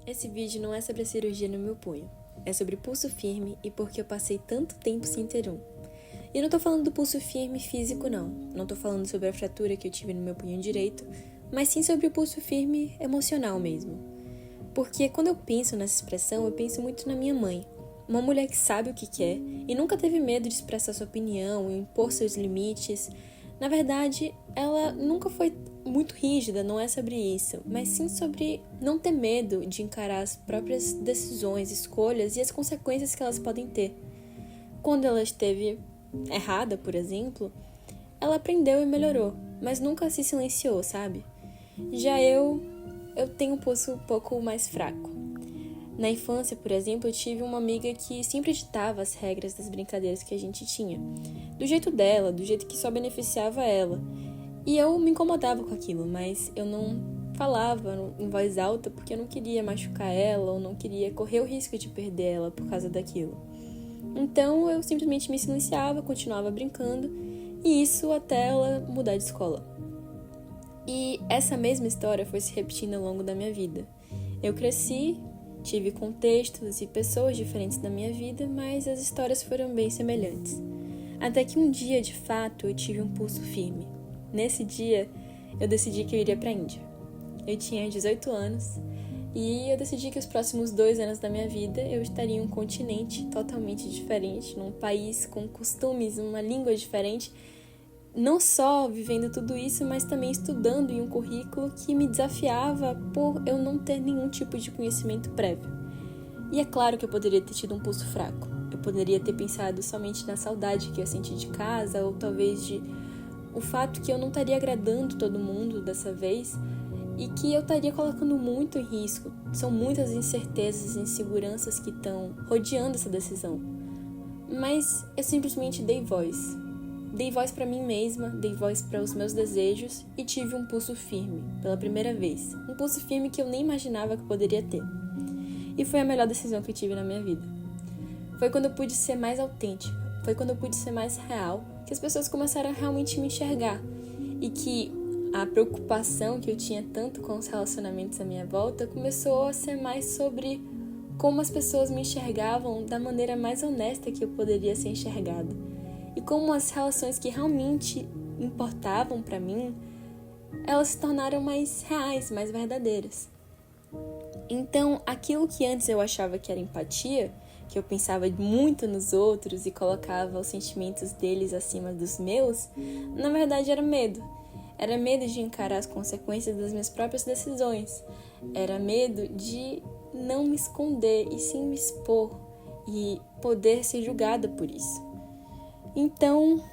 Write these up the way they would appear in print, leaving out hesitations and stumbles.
Esse vídeo não é sobre a cirurgia no meu punho, é sobre pulso firme e porque eu passei tanto tempo sem ter um. E não tô falando do pulso firme físico não tô falando sobre a fratura que eu tive no meu punho direito, mas sim sobre o pulso firme emocional mesmo. Porque quando eu penso nessa expressão, eu penso muito na minha mãe, uma mulher que sabe o que quer e nunca teve medo de expressar sua opinião e impor seus limites. Na verdade, ela nunca foi muito rígida, não é sobre isso, mas sim sobre não ter medo de encarar as próprias decisões, escolhas e as consequências que elas podem ter. Quando ela esteve errada, por exemplo, ela aprendeu e melhorou, mas nunca se silenciou, sabe? Já eu tenho um pulso um pouco mais fraco. Na infância, por exemplo, eu tive uma amiga que sempre ditava as regras das brincadeiras que a gente tinha, do jeito dela, do jeito que só beneficiava ela. E eu me incomodava com aquilo, mas eu não falava em voz alta porque eu não queria machucar ela ou não queria correr o risco de perder ela por causa daquilo. Então eu simplesmente me silenciava, continuava brincando, e isso até ela mudar de escola. E essa mesma história foi se repetindo ao longo da minha vida. Eu cresci, tive contextos e pessoas diferentes na minha vida, mas as histórias foram bem semelhantes. Até que um dia, de fato, eu tive um pulso firme. Nesse dia, eu decidi que eu iria para a Índia. Eu tinha 18 anos e eu decidi que os próximos 2 anos da minha vida eu estaria em um continente totalmente diferente, num país com costumes, uma língua diferente, não só vivendo tudo isso, mas também estudando em um currículo que me desafiava por eu não ter nenhum tipo de conhecimento prévio. E é claro que eu poderia ter tido um pulso fraco. Eu poderia ter pensado somente na saudade que eu senti de casa, ou talvez de o fato que eu não estaria agradando todo mundo dessa vez e que eu estaria colocando muito em risco. São muitas incertezas e inseguranças que estão rodeando essa decisão. Mas eu simplesmente dei voz. Dei voz para mim mesma, dei voz para os meus desejos e tive um pulso firme, pela primeira vez. Um pulso firme que eu nem imaginava que poderia ter. E foi a melhor decisão que eu tive na minha vida. Foi quando eu pude ser mais autêntica, foi quando eu pude ser mais real, que as pessoas começaram a realmente me enxergar. E que a preocupação que eu tinha tanto com os relacionamentos à minha volta começou a ser mais sobre como as pessoas me enxergavam da maneira mais honesta que eu poderia ser enxergada. E como as relações que realmente importavam para mim, elas se tornaram mais reais, mais verdadeiras. Então, aquilo que antes eu achava que era empatia, que eu pensava muito nos outros e colocava os sentimentos deles acima dos meus, na verdade era medo. Era medo de encarar as consequências das minhas próprias decisões. Era medo de não me esconder e sim me expor e poder ser julgada por isso. Então,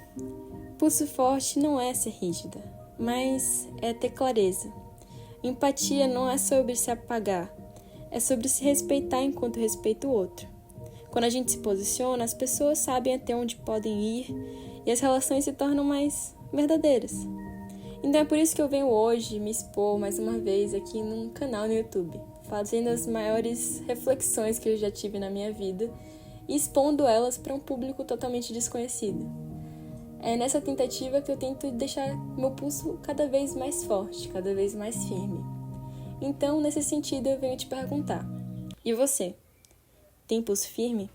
pulso forte não é ser rígida, mas é ter clareza. Empatia não é sobre se apagar, é sobre se respeitar enquanto respeita o outro. Quando a gente se posiciona, as pessoas sabem até onde podem ir e as relações se tornam mais verdadeiras. Então é por isso que eu venho hoje me expor mais uma vez aqui num canal no YouTube, fazendo as maiores reflexões que eu já tive na minha vida e expondo elas para um público totalmente desconhecido. É nessa tentativa que eu tento deixar meu pulso cada vez mais forte, cada vez mais firme. Então, nesse sentido, eu venho te perguntar: e você? Tem pulso firme?